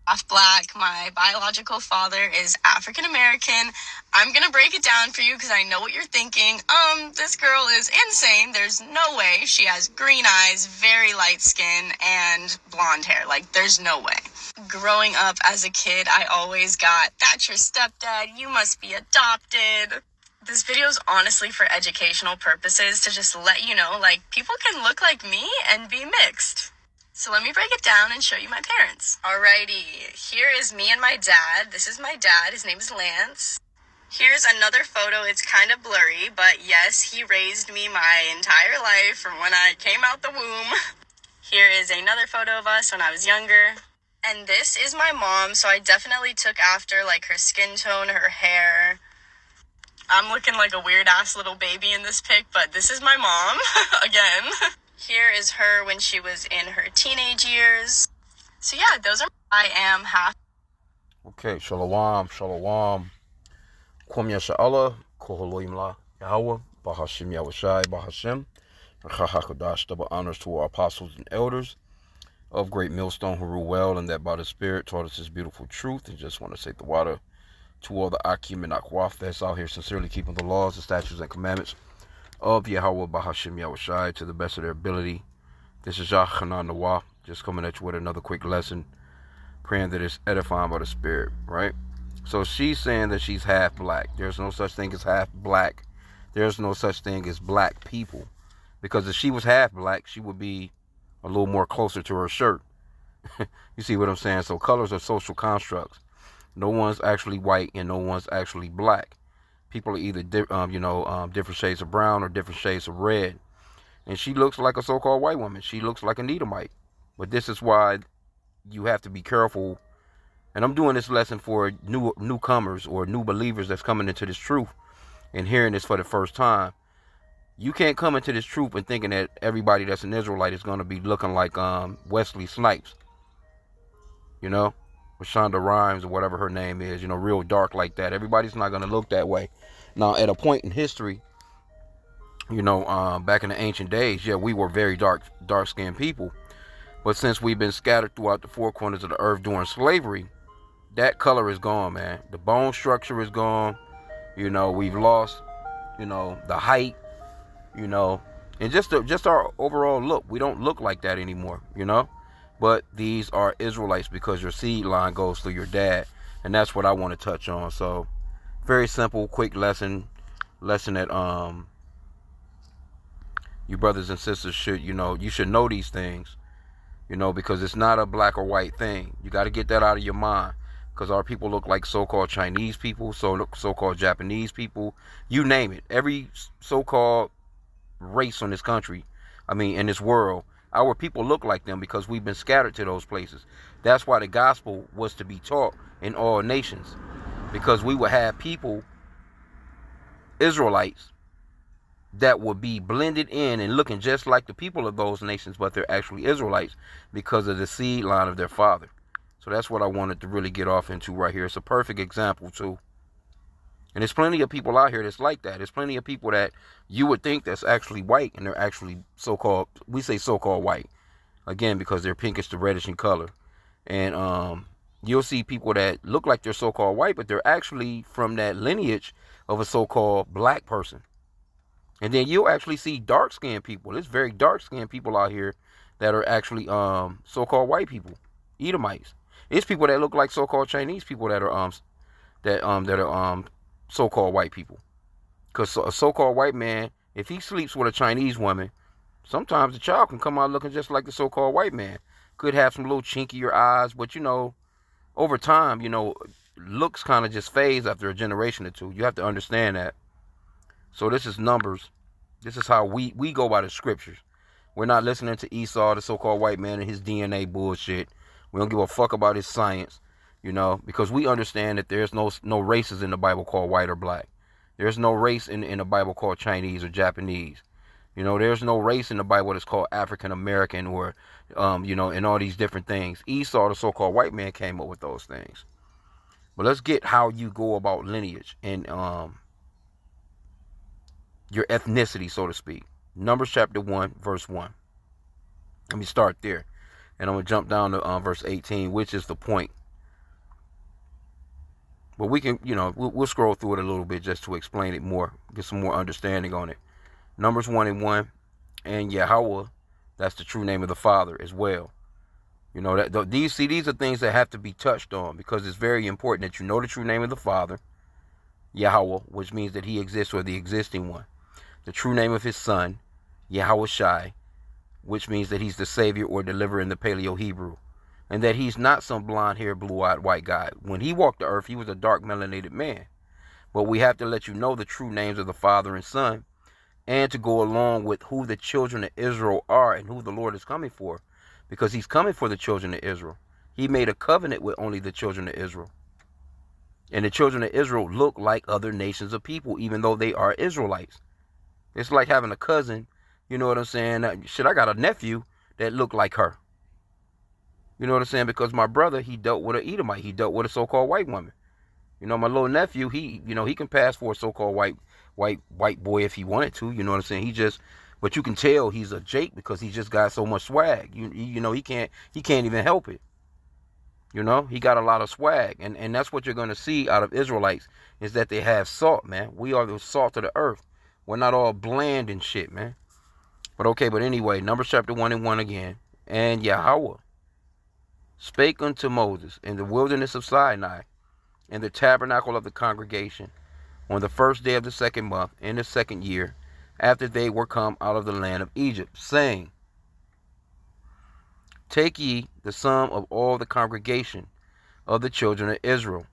half black. My biological father is African American. I'm gonna break it down for you because I know what you're thinking. This girl is insane. There's no way. She has green eyes, very light skin, and blonde hair. Like, there's no way. Growing up as a kid, I always got, "That's your stepdad, you must be adopted." This video is honestly for educational purposes to just let you know, like, people can look like me and be mixed. So let me break it down and show you my parents. Alrighty, here is me and my dad. This is my dad. His name is Lance. Here's another photo. It's kind of blurry, but yes, he raised me my entire life from when I came out the womb. Here is another photo of us when I was younger. And this is my mom, so I definitely took after, like, her skin tone, her hair. I'm looking like a weird-ass little baby in this pic, but this is my mom, again. Here is her when she was in her teenage years. So yeah, those are, I am half. Okay, shalom, shalom. Kwam Yasha'Allah, Koholoim La Yahweh, Bahashim Yahushai, Bahashim. Chachakadash, double honors to our apostles and elders of Great Millstone who rule well and that by the Spirit taught us this beautiful truth. And just want to say the water to all the H.I.M and Akwaf that's out here sincerely keeping the laws, the statutes, and commandments of Yahweh Bahashim Yahushai to the best of their ability. This is Yah Hanan Nawah, just coming at you with another quick lesson, praying that it's edifying by the Spirit, right? So she's saying that she's half black. There's no such thing as half black. There's no such thing as black people. Because if she was half black, she would be a little more closer to her shirt. You see what I'm saying? So colors are social constructs. No one's actually white and no one's actually black. People are either different shades of brown or different shades of red. And she looks like a so-called white woman. She looks like an Edomite. But this is why you have to be careful. And I'm doing this lesson for newcomers or new believers that's coming into this truth and hearing this for the first time. You can't come into this truth and thinking that everybody that's an Israelite is going to be looking like Wesley Snipes. You know? Rashonda Rhimes or whatever her name is. You know, real dark like that. Everybody's not going to look that way. Now, at a point in history, you know, back in the ancient days, yeah, we were very dark-skinned people. But since we've been scattered throughout the four corners of the earth during slavery, that color is gone, man. The bone structure is gone. You know, we've lost, you know, the height. You know, and just our overall look. We don't look like that anymore, you know. But these are Israelites because your seed line goes through your dad. And that's what I want to touch on. So, very simple, quick lesson that you brothers and sisters should, you should know these things, because it's not a black or white thing. You got to get that out of your mind. Because our people look like so-called Chinese people, so-called Japanese people, you name it. Every so-called race on this country, in this world, our people look like them because we've been scattered to those places. That's why the gospel was to be taught in all nations, because we would have people, Israelites, that would be blended in and looking just like the people of those nations, but they're actually Israelites because of the seed line of their father. So that's what I wanted to really get off into right here. It's a perfect example too. And there's plenty of people out here that's like that. There's plenty of people that you would think that's actually white, and they're actually so-called, we say so-called white, again, because they're pinkish to reddish in color. And you'll see people that look like they're so-called white, but they're actually from that lineage of a so-called black person. And then you'll actually see dark-skinned people. There's very dark-skinned people out here that are actually so-called white people, Edomites. It's people that look like so-called Chinese people that are so-called white people. Because a so-called white man, if he sleeps with a Chinese woman, sometimes the child can come out looking just like the so-called white man. Could have some little chinkier eyes, but over time, looks kind of just fades after a generation or two. You have to understand that. So this is numbers. This is how we go by the scriptures. We're not listening to Esau, the so-called white man, and his DNA bullshit. We don't give a fuck about his science. Because we understand that there's no races in the Bible called white or black. There's no race in the Bible called Chinese or Japanese. There's no race in the Bible that's called African American or, and all these different things. Esau, the so-called white man, came up with those things. But let's get how you go about lineage and your ethnicity, so to speak. Numbers chapter 1, verse 1. Let me start there. And I'm going to jump down to verse 18, which is the point. But we can, we'll scroll through it a little bit just to explain it more, get some more understanding on it. Numbers 1:1, and Yahweh, that's the true name of the Father as well. These are things that have to be touched on, because it's very important that you know the true name of the Father, Yahweh, which means that he exists, or the existing one. The true name of his Son, Yahweh Shai, which means that he's the Savior or deliverer in the Paleo-Hebrew. And that he's not some blonde-haired, blue-eyed white guy. When he walked the earth, he was a dark, melanated man. But we have to let you know the true names of the Father and Son, and to go along with who the children of Israel are and who the Lord is coming for, because he's coming for the children of Israel. He made a covenant with only the children of Israel. And the children of Israel look like other nations of people, even though they are Israelites. It's like having a cousin, you know what I'm saying? Shit, I got a nephew that looked like her. You know what I'm saying? Because my brother, he dealt with an Edomite. He dealt with a so-called white woman. My little nephew, he can pass for a so-called white boy if he wanted to. You know what I'm saying? But you can tell he's a Jake because he just got so much swag. He can't even help it. He got a lot of swag, and that's what you're going to see out of Israelites, is that they have salt, man. We are the salt of the earth. We're not all bland and shit, man. But anyway, Numbers chapter 1:1 again. And Yahweh spake unto Moses in the wilderness of Sinai, in the tabernacle of the congregation, on the first day of the second month, in the second year, after they were come out of the land of Egypt, saying, Take ye the sum of all the congregation of the children of Israel,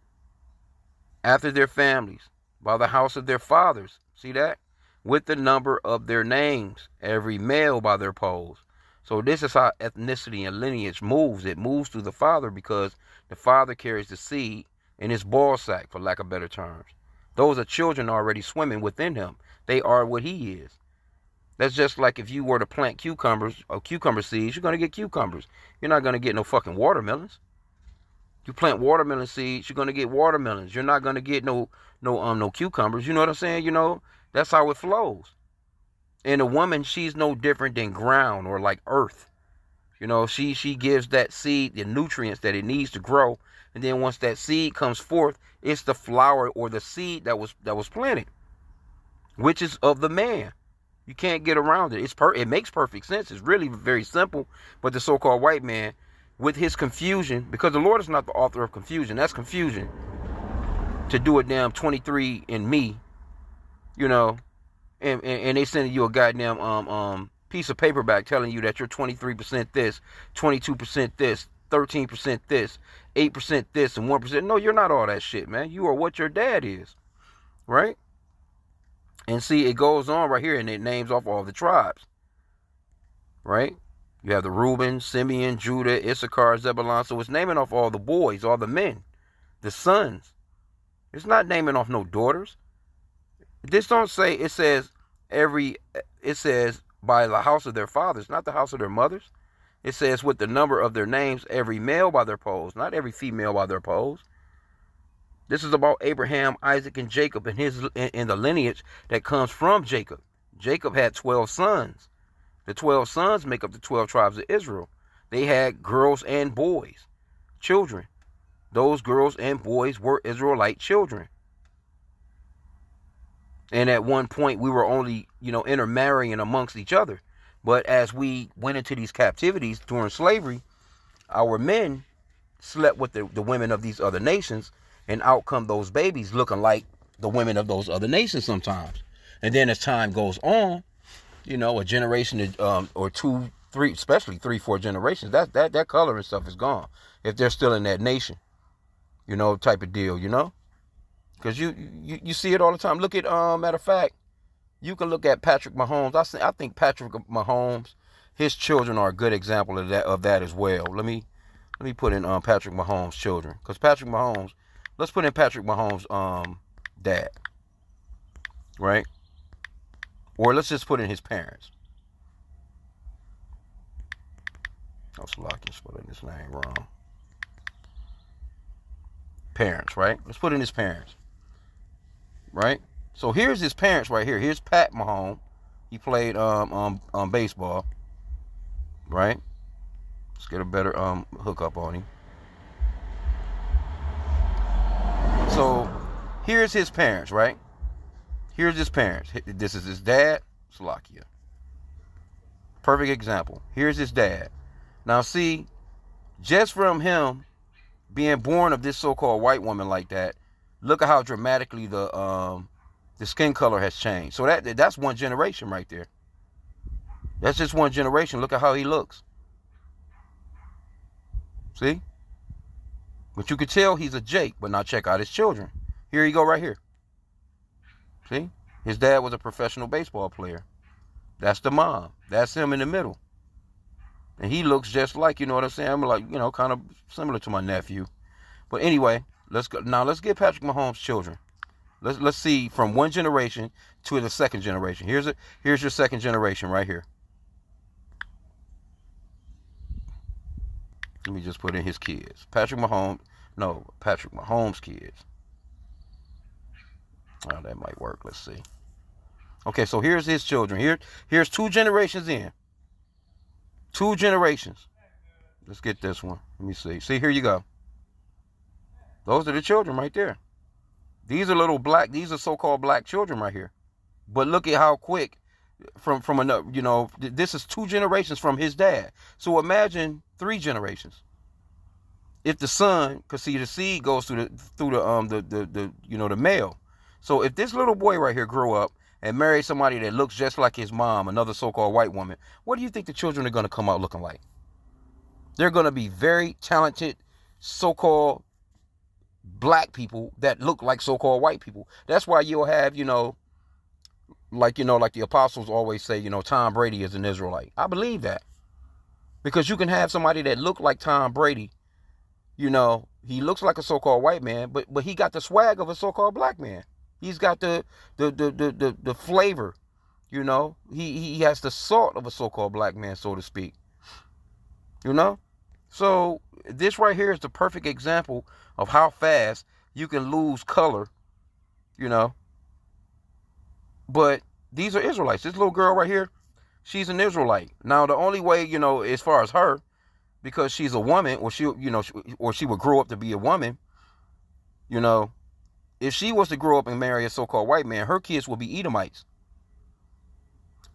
after their families, by the house of their fathers. See that? With the number of their names, every male by their polls. So this is how ethnicity and lineage moves. It moves through the father, because the father carries the seed in his ball sack, for lack of better terms. Those are children already swimming within him. They are what he is. That's just like if you were to plant cucumbers or cucumber seeds, you're going to get cucumbers. You're not going to get no fucking watermelons. You plant watermelon seeds, you're going to get watermelons. You're not going to get no cucumbers. You know what I'm saying? That's how it flows. And a woman, she's no different than ground or like earth. She gives that seed the nutrients that it needs to grow. And then once that seed comes forth, it's the flower or the seed that was planted, which is of the man. You can't get around it. It makes perfect sense. It's really very simple. But the so-called white man, with his confusion, because the Lord is not the author of confusion. That's confusion. To do a damn 23 in me, and they sending you a goddamn piece of paper back telling you that you're 23% this, 22% this, 13% this, 8% this, and 1%. No, you're not all that shit, man. You are what your dad is, right? And see, it goes on right here, and it names off all the tribes, right? You have the Reuben, Simeon, Judah, Issachar, Zebulun. So it's naming off all the boys, all the men, the sons. It's not naming off no daughters. This don't say, it says by the house of their fathers, not the house of their mothers. It says with the number of their names, every male by their polls, not every female by their polls. This is about Abraham, Isaac, and Jacob, and in the lineage that comes from Jacob. Jacob had 12 sons. The 12 sons make up the 12 tribes of Israel. They had girls and boys, children. Those girls and boys were Israelite children. And at one point, we were only, intermarrying amongst each other. But as we went into these captivities during slavery, our men slept with the women of these other nations, and out come those babies looking like the women of those other nations sometimes. And then as time goes on, a generation or two, three, especially 3, 4 generations, that color and stuff is gone if they're still in that nation, type of deal, because you see it all the time. Look at matter of fact, you can look at Patrick Mahomes. I think Patrick Mahomes, his children are a good example of that as well. Let me put in Patrick Mahomes' children, because Patrick Mahomes, let's put in Patrick Mahomes' dad, right? Or let's just put in his parents. I was spelling this name wrong. Parents, right? Let's put in his parents, right? So here's his parents right here. Here's Pat Mahomes. He played baseball, right? Let's get a better hookup on him. So here's his parents, right? Here's his parents. This is his dad, Slovakia. Perfect example. Here's his dad. Now see, just from him being born of this so-called white woman like that, look at how dramatically the skin color has changed. So that's one generation right there. That's just one generation. Look at how he looks. See? But you could tell he's a Jake. But now check out his children. Here you go right here. See? His dad was a professional baseball player. That's the mom. That's him in the middle. And he looks just like, you know what I'm saying? I'm like, kind of similar to my nephew. But anyway, let's go. Now let's get Patrick Mahomes' children. Let's see from one generation to the second generation. Here's your second generation right here. Let me just put in his kids. Patrick Mahomes kids. Oh, that might work. Let's see. Okay, so here's his children. Here's 2 generations in. 2 generations. Let's get this one. Let me see. See, here you go. Those are the children right there. These are so-called black children right here. But look at how quick from another, this is 2 generations from his dad. So imagine 3 generations. If the son, because see the seed goes through the male. So if this little boy right here grew up and married somebody that looks just like his mom, another so-called white woman, what do you think the children are going to come out looking like? They're going to be very talented so-called black people that look like so-called white people. That's why you'll have, like the apostles always say, Tom Brady is an Israelite. I believe that. Because you can have somebody that look like Tom Brady, he looks like a so-called white man, but he got the swag of a so-called black man. He's got the flavor, He has the salt of a so-called black man, so to speak. So this right here is the perfect example of how fast you can lose color, But these are Israelites. This little girl right here, she's an Israelite. Now, the only way, as far as her, because she's a woman, or she would grow up to be a woman, if she was to grow up and marry a so-called white man, her kids will be Edomites.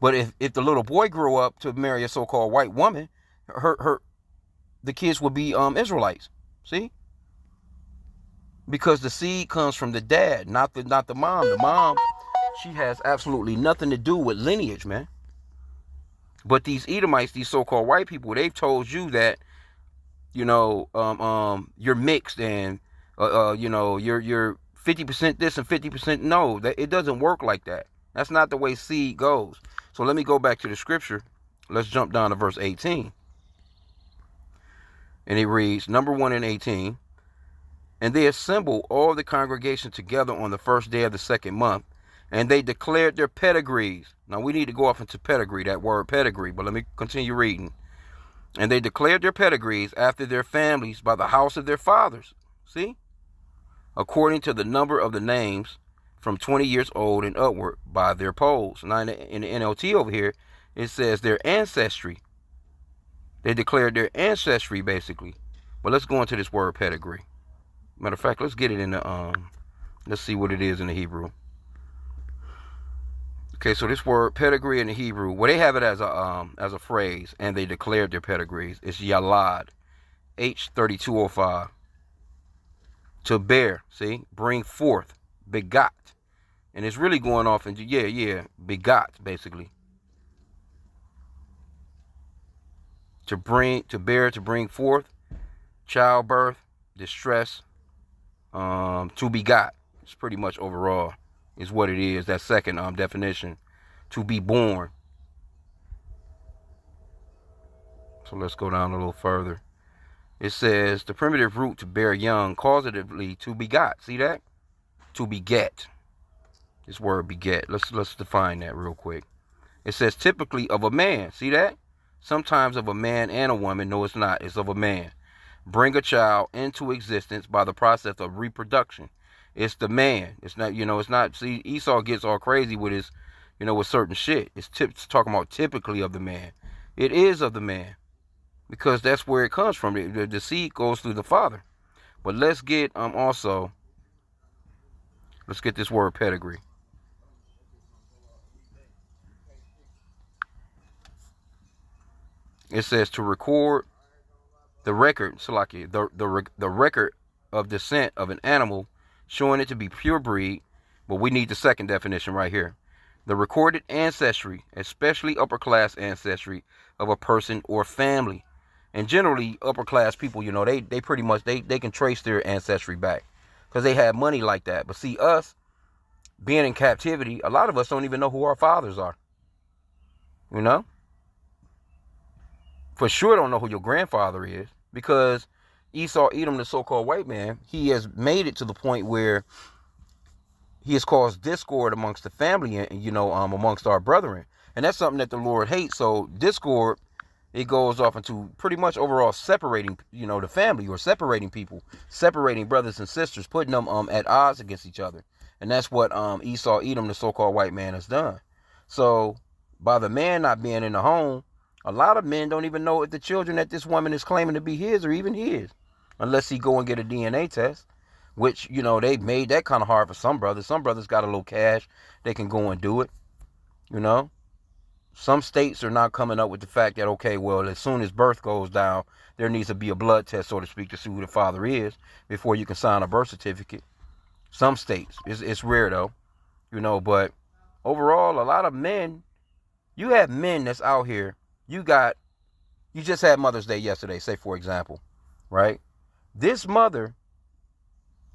But if the little boy grew up to marry a so-called white woman, the kids will be Israelites. See? Because the seed comes from the dad, not the mom. The mom, she has absolutely nothing to do with lineage, man. But these Edomites, these so-called white people, they've told you that, you're mixed and, you're 50% this and 50% no. That it doesn't work like that. That's not the way seed goes. So let me go back to the scripture. Let's jump down to verse 18. And it reads, number 1 and 18. And they assembled all the congregation together on the first day of the second month, and they declared their pedigrees. Now we need to go off into pedigree, that word pedigree, but let me continue reading. And they declared their pedigrees after their families by the house of their fathers. See? According to the number of the names from 20 years old and upward by their polls. Now in the NLT over here, it says their ancestry. They declared their ancestry basically. But let's go into this word pedigree. Matter of fact, let's get it in the let's see what it is in the Hebrew. Okay, so this word pedigree in the Hebrew, well, they have it as a phrase, and they declared their pedigrees. It's yalad, H3205. To bear, see, bring forth, begot, and it's really going off into begot basically. To bear, to bring forth, childbirth, distress, to begot. It's pretty much overall is what it is. That second definition, to be born. So let's go down a little further. It says the primitive root to bear young, causatively to begot. See that? To beget. This word beget. Let's define that real quick. It says typically of a man. See that? Sometimes of a man and a woman. No, it's not. It's of a man. Bring a child into existence by the process of reproduction. It's the man. It's not, it's not. See, Esau gets all crazy with his, with certain shit. It's talking about typically of the man. It is of the man. Because that's where it comes from. The seed goes through the father. But let's get also Let's get this word pedigree. It says to record the record, Salaki, the record of descent of an animal, showing it to be pure breed. But we need the second definition right here. The recorded ancestry, especially upper class ancestry of a person or family. And generally, upper class people, you know, they pretty much, they can trace their ancestry back because they had money like that. But see, us being in captivity, a lot of us don't even know who our fathers are. You know? For sure don't know who your grandfather is, because Esau, Edom, the so-called white man, he has made it to the point where he has caused discord amongst the family and, you know, amongst our brethren. And that's something that the Lord hates. So discord, it goes off into pretty much overall separating, you know, the family, or separating people, separating brothers and sisters, putting them at odds against each other. And that's what Esau, Edom, the so-called white man, has done. So by the man not being in the home, a lot of men don't even know if the children that this woman is claiming to be his are even his, unless he go and get a DNA test, which, you know, they made that kind of hard for some brothers. Some brothers got a little cash, they can go and do it, you know. Some states are not coming up with the fact that, okay, well, as soon as birth goes down, there needs to be a blood test, so to speak, to see who the father is before you can sign a birth certificate. Some states, it's rare though, you know, but overall, a lot of men, you have men that's out here. You just had Mother's Day yesterday, say for example, right? This mother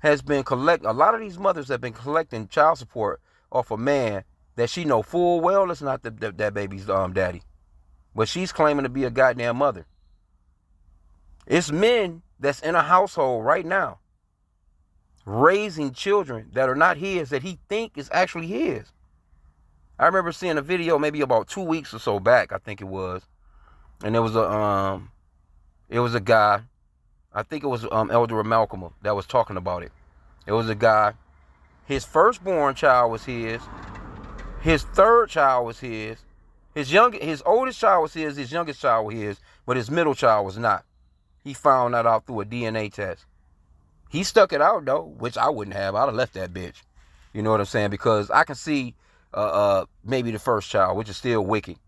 has been a lot of these mothers have been collecting child support off a man that she know full well is not that baby's daddy. But she's claiming to be a goddamn mother. It's men that's in a household right now raising children that are not his, that he think is actually his. I remember seeing a video maybe about 2 weeks or so back, I think it was. And it was a guy, I think it was Elder Malcolm that was talking about it. It was a guy, his firstborn child was his third child was his oldest child was his youngest child was his, but his middle child was not. He found that out through a DNA test. He stuck it out though, which I wouldn't have. I'd have left that bitch. You know what I'm saying? Because I can see maybe the first child, which is still wicked.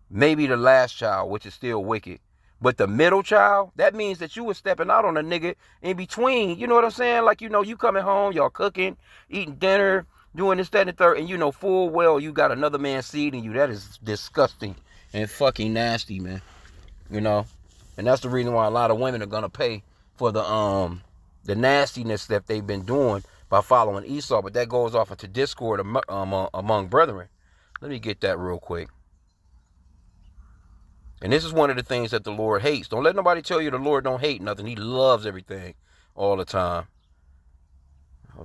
Maybe the last child, which is still wicked. But the middle child, that means that you were stepping out on a nigga in between. You know what I'm saying? Like, you know, you coming home, y'all cooking, eating dinner, doing this, that, and the third, and you know full well you got another man's seed in you. That is disgusting and fucking nasty, man. You know? And that's the reason why a lot of women are gonna pay for the nastiness that they've been doing by following Esau. But that goes off into discord among brethren. Let me get that real quick. And this is one of the things that the Lord hates. Don't let nobody tell you the Lord don't hate nothing. He loves everything all the time. I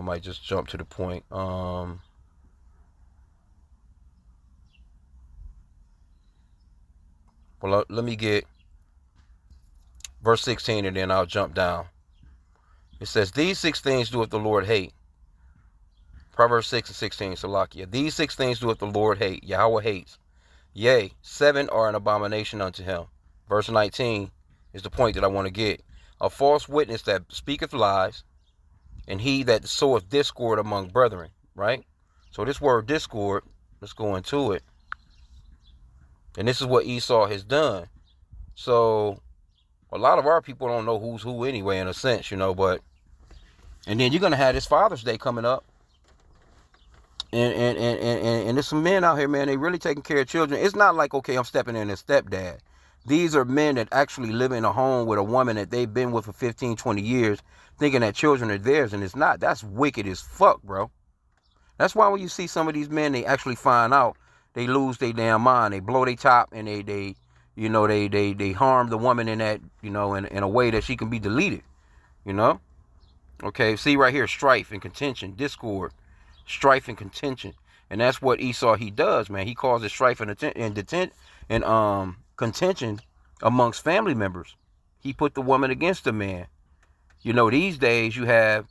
might just jump to the point. Well, let me get verse 16 and then I'll jump down. It says, these 6 things doeth the Lord hate. Proverbs 6 and 16, Salakia. These 6 things doeth the Lord hate. Yahweh hates. Yea, 7 are an abomination unto him. Verse 19 is the point that I want to get. A false witness that speaketh lies, and he that soweth discord among brethren. Right? So this word discord, let's go into it. And this is what Esau has done. So a lot of our people don't know who's who anyway, in a sense, you know, but and then you're gonna have this Father's Day coming up. And there's some men out here, man, they really taking care of children. It's not like, okay, I'm stepping in as stepdad. These are men that actually live in a home with a woman that they've been with for 15, 20 years, thinking that children are theirs, and it's not. That's wicked as fuck, bro. That's why when you see some of these men, they actually find out, they lose their damn mind. They blow their top, and they harm the woman in that, you know, in a way that she can be deleted, you know? Okay, see right here, strife and contention, discord. Strife and contention, and that's what Esau he does, man. He causes strife and contention amongst family members. He put the woman against the man. You know, these days you have,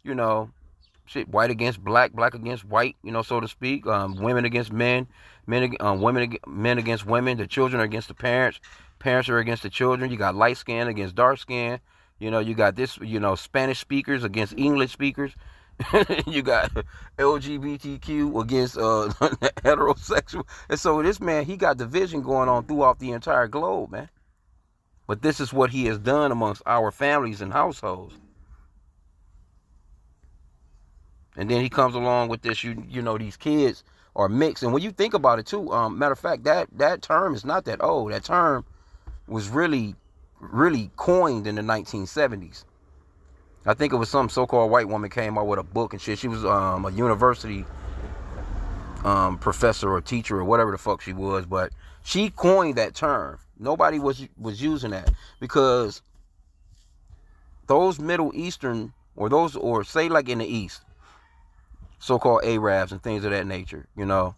you know, shit, white against black, black against white, you know, so to speak. Women against men, men against women. The children are against the parents. Parents are against the children. You got light skin against dark skin. You know, you got this, you know, Spanish speakers against English speakers. You got LGBTQ against heterosexual. And so this man, he got division going on throughout the entire globe, man. But this is what he has done amongst our families and households. And then he comes along with this, you know, these kids are mixed. And when you think about it too, matter of fact, that term is not that old. That term was really coined in the 1970s. I think it was some so-called white woman came out with a book and shit. She was a university professor or teacher or whatever the fuck she was, but she coined that term. Nobody was using that because those Middle Eastern or say like in the East, so-called Arabs and things of that nature, you know,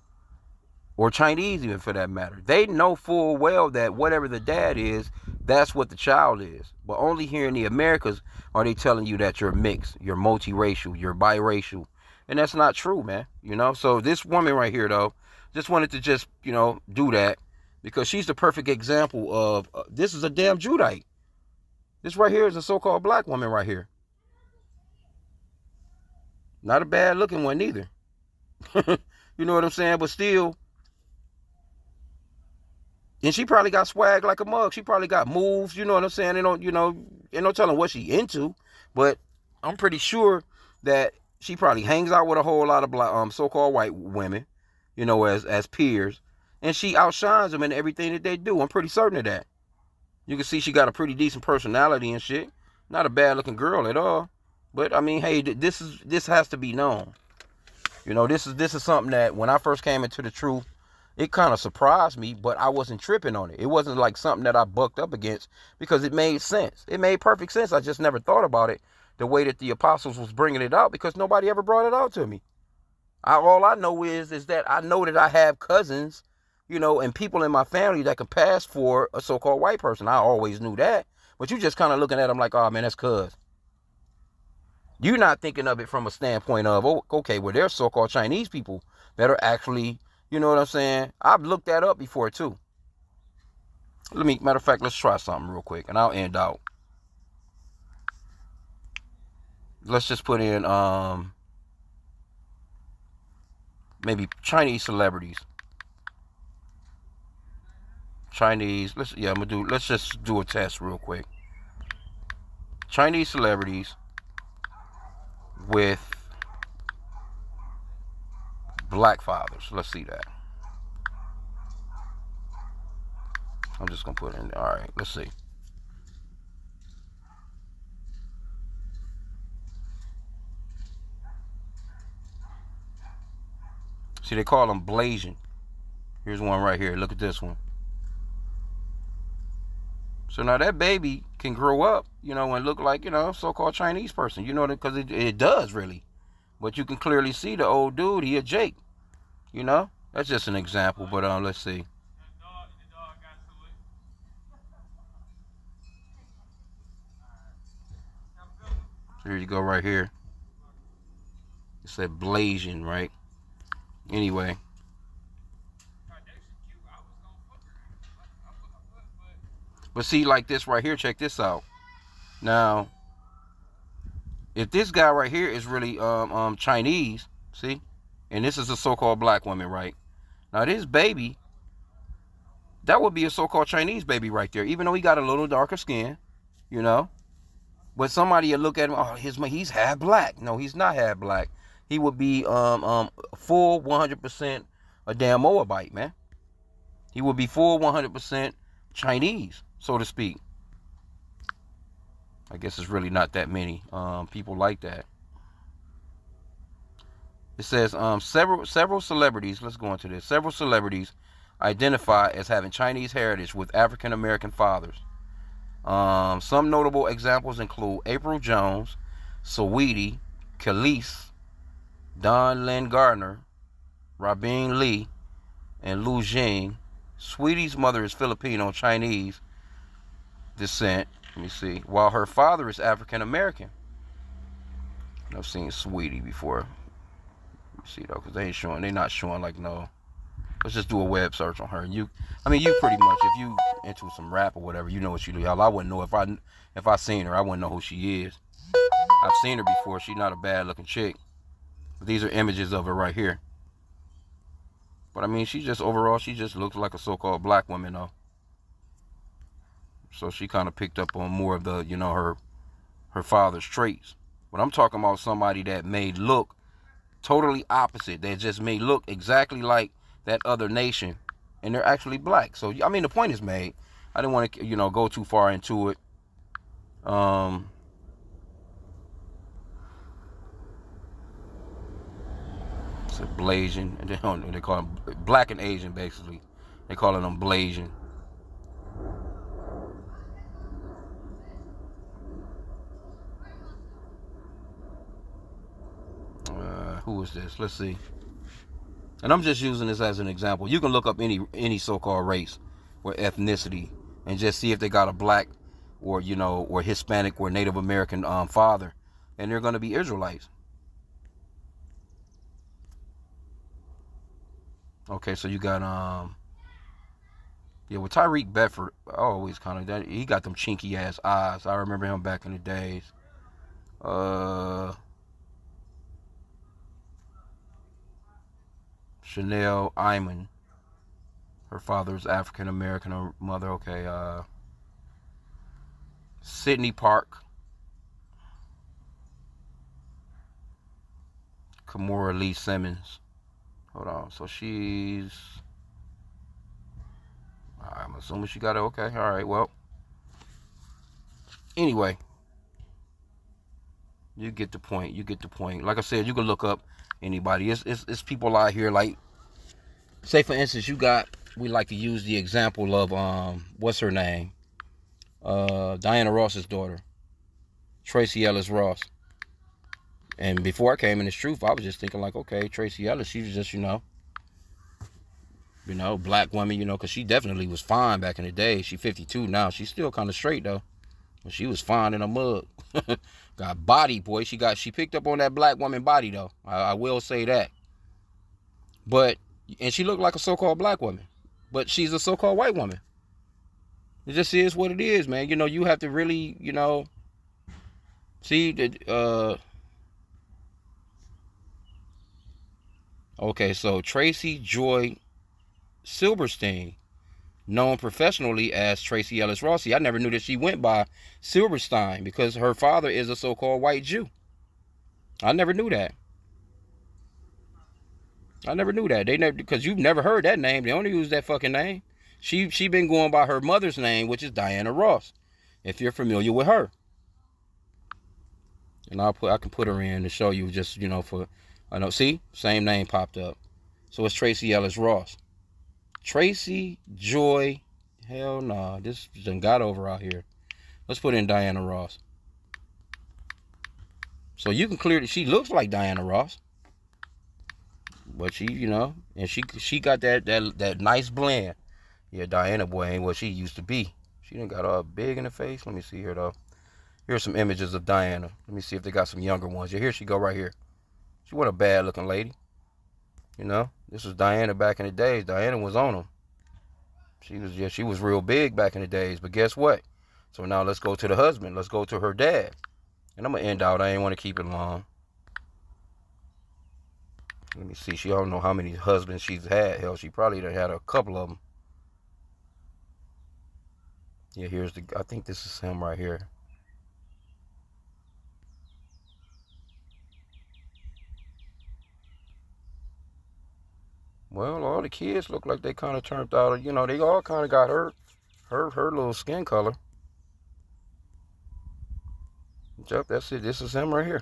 or Chinese even for that matter, they know full well that whatever the dad is, that's what the child is. But only here in the Americas are they telling you that you're mixed, you're multiracial, you're biracial. And that's not true, man. You know, so this woman right here, though, just wanted to just, you know, do that because she's the perfect example of this is a damn Judite. This right here is a so-called black woman right here. Not a bad looking one either. You know what I'm saying? But still, and she probably got swag like a mug. She probably got moves. You know what I'm saying? They don't, you know, ain't no telling what she into. But I'm pretty sure that she probably hangs out with a whole lot of black, so-called white women, you know, as peers. And she outshines them in everything that they do. I'm pretty certain of that. You can see she got a pretty decent personality and shit. Not a bad looking girl at all. But I mean, hey, this has to be known. You know, this is something that when I first came into the truth, it kind of surprised me, but I wasn't tripping on it. It wasn't like something that I bucked up against because it made sense. It made perfect sense. I just never thought about it the way that the apostles was bringing it out because nobody ever brought it out to me. All I know is that I know that I have cousins, you know, and people in my family that can pass for a so-called white person. I always knew that. But you just kind of looking at them like, oh, man, that's cuz. You're not thinking of it from a standpoint of, oh, okay, well, there's so-called Chinese people that are actually, you know what I'm saying? I've looked that up before, too. Matter of fact, let's try something real quick, and I'll end out. Let's just put in, maybe Chinese celebrities. Let's just do a test real quick. Chinese celebrities with black fathers. Let's see that. I'm just gonna put it in. All right, let's see. See, they call them blazing. Here's one right here. Look at this one. So now that baby can grow up, you know, and look like, you know, so-called Chinese person. You know, because it does really. But you can clearly see the old dude, he a Jake. You know? That's just an example, but let's see. So here you go right here. It said blazing, right? Anyway. But see, like this right here, check this out. Now, if this guy right here is really Chinese, see? And this is a so-called black woman, right? Now this baby, that would be a so-called Chinese baby right there, even though he got a little darker skin, you know? But somebody would look at him, oh, he's half black. No, he's not half black. He would be full 100% a damn Moabite, man. He would be full 100% Chinese, so to speak. I guess it's really not that many people like that. It says several celebrities, let's go into this. Several celebrities identify as having Chinese heritage with African American fathers. Some notable examples include April Jones, Saweetie, Khalees, Don Lynn Gardner, Rabin Lee, and Lu Jing. Sweetie's mother is Filipino Chinese descent. Let me see. While her father is African American. I've seen Sweetie before. Let me see though, because they're not showing like no. Let's just do a web search on her. You pretty much, if you into some rap or whatever, you know what she do. Y'all, I wouldn't know if I seen her, I wouldn't know who she is. I've seen her before. She's not a bad looking chick. These are images of her right here. But I mean, she just overall, she just looks like a so-called black woman, though. So she kind of picked up on more of the, her father's traits. But I'm talking about somebody that may look totally opposite. That just may look exactly like that other nation, and they're actually black. So I mean, the point is made. I didn't want to, go too far into it. It's a Blasian, and they call them black and Asian, basically. They calling them Blasian. Who is this? Let's see. And I'm just using this as an example. You can look up any so-called race or ethnicity and just see if they got a black or or Hispanic or Native American father, and they're going to be Israelites. Okay, so you got with Tyreek Bedford, always kind of that. He got them chinky ass eyes. I remember him back in the days. Chanel Iman. Her father's African American. Her mother, okay. Sydney Park. Kimora Lee Simmons. Hold on. So she's. I'm assuming she got it. Okay. All right. Well. Anyway. You get the point. You get the point. Like I said, you can look up anybody. It's people out here like. Say for instance, we like to use the example of what's her name? Diana Ross's daughter. Tracy Ellis Ross. And before I came in this truth, I was just thinking like, okay, Tracy Ellis, she was just, black woman, because she definitely was fine back in the day. She 52 now. She's still kind of straight though. But she was fine in a mug. Got body, boy. She picked up on that black woman body though. I will say that. And she looked like a so-called black woman. But she's a so-called white woman. It just is what it is, man. You have to really, see that. Okay, so Tracy Joy Silberstein, known professionally as Tracy Ellis Rossi. I never knew that she went by Silberstein because her father is a so-called white Jew. I never knew that. They never, because you've never heard that name. They only use that fucking name. She been going by her mother's name, which is Diana Ross, if you're familiar with her. And I can put her in to show you just, see, same name popped up. So it's Tracy Ellis Ross. Tracy Joy, hell no, this done got over out here. Let's put in Diana Ross. So you can clearly, she looks like Diana Ross. But she, and she got that nice blend. Yeah, Diana boy ain't what she used to be. She done got all big in the face. Let me see here though. Here's some images of Diana. Let me see if they got some younger ones. Yeah, here she go right here. She wasn't a bad looking lady. This was Diana back in the days. Diana was on them. She was real big back in the days. But guess what? So now let's go to the husband. Let's go to her dad. And I'm going to end out. I ain't want to keep it long. Let me see. She don't know how many husbands she's had. Hell, she probably done had a couple of them. Yeah, I think this is him right here. Well, all the kids look like they kind of turned out, they all kind of got her little skin color. Yep, that's it. This is him right here.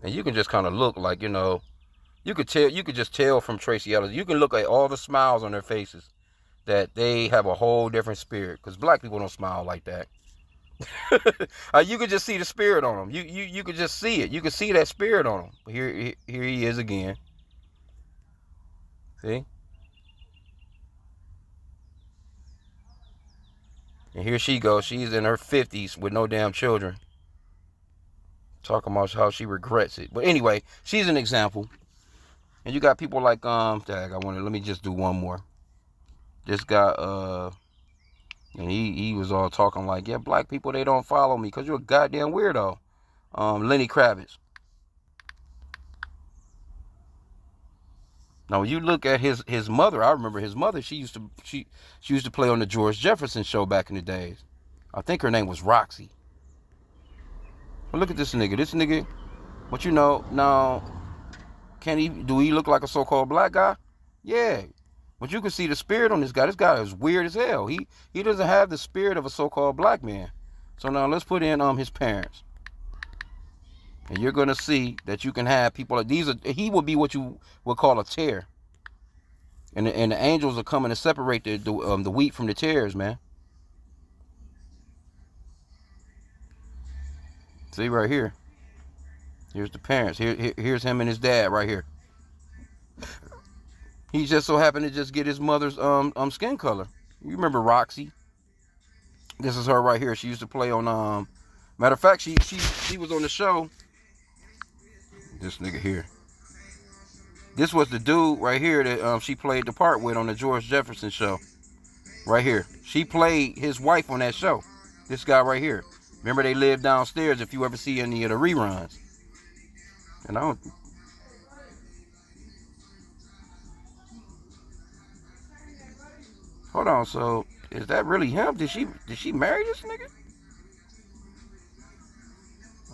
And you can just kind of look like, you could just tell from Tracy Ellis. You can look at all the smiles on their faces that they have a whole different spirit. Because black people don't smile like that. You could just see the spirit on them. You could just see it. You could see that spirit on them. But here he is again. See? And here she goes. She's in her 50s with no damn children. Talking about how she regrets it. But anyway, she's an example. And you got people like, let me just do one more. This guy, and he was all talking like, yeah, black people, they don't follow me because you're a goddamn weirdo. Lenny Kravitz. Now, when you look at his mother, I remember his mother. She used to play on the George Jefferson show back in the days. I think her name was Roxy. But look at this nigga. This nigga, but you know, now, do he look like a so-called black guy? Yeah. But you can see the spirit on this guy. This guy is weird as hell. He doesn't have the spirit of a so-called black man. So now let's put in his parents. And you're gonna see that you can have people like these. He would be what you would call a tear. And the angels are coming to separate the wheat from the tares, man. See right here. Here's the parents. Here's him and his dad right here. He just so happened to just get his mother's skin color. You remember Roxy? This is her right here. She used to play on matter of fact, she was on the show. This nigga here. This was the dude right here that she played the part with on the George Jefferson show. Right here. She played his wife on that show. This guy right here. Remember they lived downstairs if you ever see any of the reruns. And I don't... Hold on, so is that really him? Did she marry this nigga?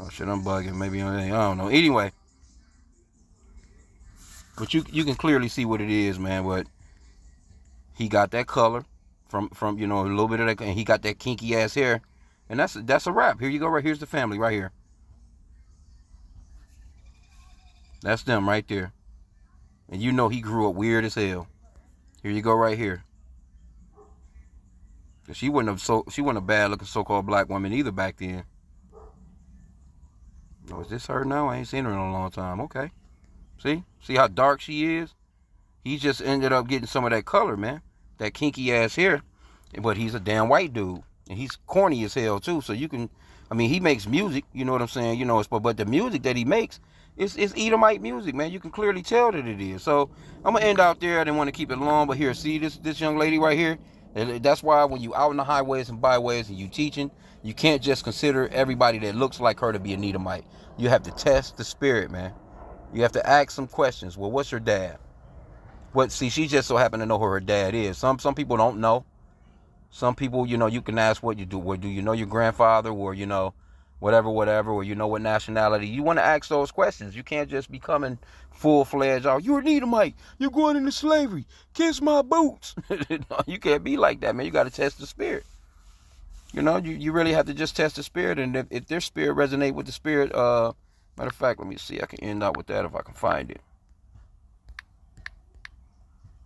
Oh shit, I'm bugging. Maybe I don't know. Anyway. But you can clearly see what it is, man. But he got that color from a little bit of that, and he got that kinky ass hair, and that's a wrap. Here you go. Right here's the family right here. That's them right there, and you know he grew up weird as hell. Here you go right here. She wasn't a bad looking so-called black woman either back then. Oh, is this her now? I ain't seen her in a long time. Okay. See how dark she is? He just ended up getting some of that color, man. That kinky ass hair. But he's a damn white dude. And he's corny as hell, too. So you can... I mean, he makes music. You know what I'm saying? But the music that he makes is Edomite music, man. You can clearly tell that it is. So I'm going to end out there. I didn't want to keep it long. But here, see this young lady right here? That's why when you out in the highways and byways and you teaching, you can't just consider everybody that looks like her to be an Edomite. You have to test the spirit, man. You have to ask some questions. Well, what's your dad? See, she just so happened to know who her dad is. Some people don't know. Some people, you can ask what you do. Well, do you know your grandfather, or whatever, or what nationality? You want to ask those questions. You can't just be coming full-fledged. Oh, you're an Edomite. You're going into slavery. Kiss my boots. No, you can't be like that, man. You got to test the spirit. You really have to just test the spirit, and if their spirit resonate with the spirit, matter of fact, let me see. I can end out with that if I can find it.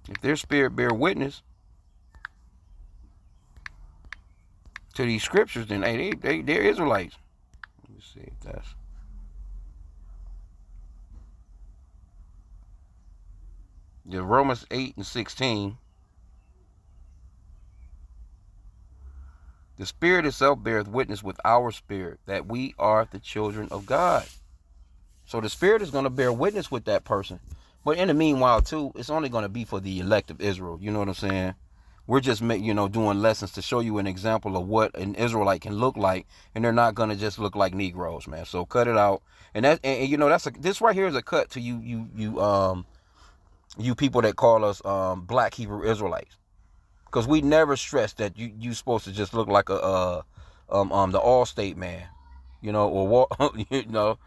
If their spirit bear witness to these scriptures, then they're Israelites. Let me see if that's... The Romans 8:16. The Spirit itself beareth witness with our spirit that we are the children of God. So the Spirit is going to bear witness with that person. But in the meanwhile, too, it's only going to be for the elect of Israel. You know what I'm saying? We're just doing lessons to show you an example of what an Israelite can look like, and they're not going to just look like Negroes, man. So cut it out. And this right here is a cut to you people that call us black Hebrew Israelites. Because we never stress that you supposed to just look like the Allstate man, or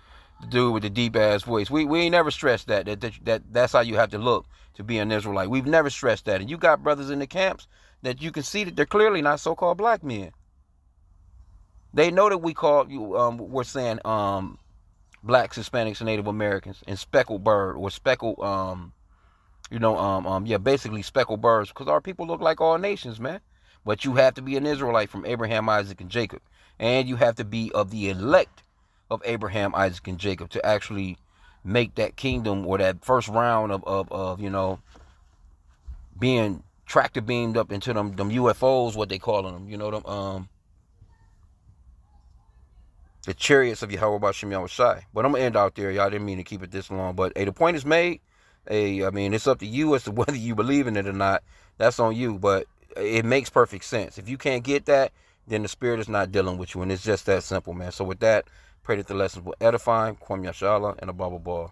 the dude with the deep ass voice. We ain't never stressed that's how you have to look to be an Israelite. We've never stressed that. And you got brothers in the camps that you can see that they're clearly not so-called black men. They know that we're saying blacks, Hispanics, and Native Americans, and speckled bird or speckled basically speckled birds, because our people look like all nations, man. But you have to be an Israelite from Abraham, Isaac, and Jacob. And you have to be of the elect of Abraham, Isaac, and Jacob to actually make that kingdom, or that first round of being tractor beamed up into them UFOs, what they calling them, the chariots of Yahweh B'Shem Yahushai. But I'm going to end out there. Y'all didn't mean to keep it this long. But, hey, the point is made. Hey, I mean, it's up to you as to whether you believe in it or not. That's on you. But it makes perfect sense. If you can't get that, then the spirit is not dealing with you. And it's just that simple, man. So with that, Pray that the lessons will edify, Kwam Yashala, and a Baba Bar.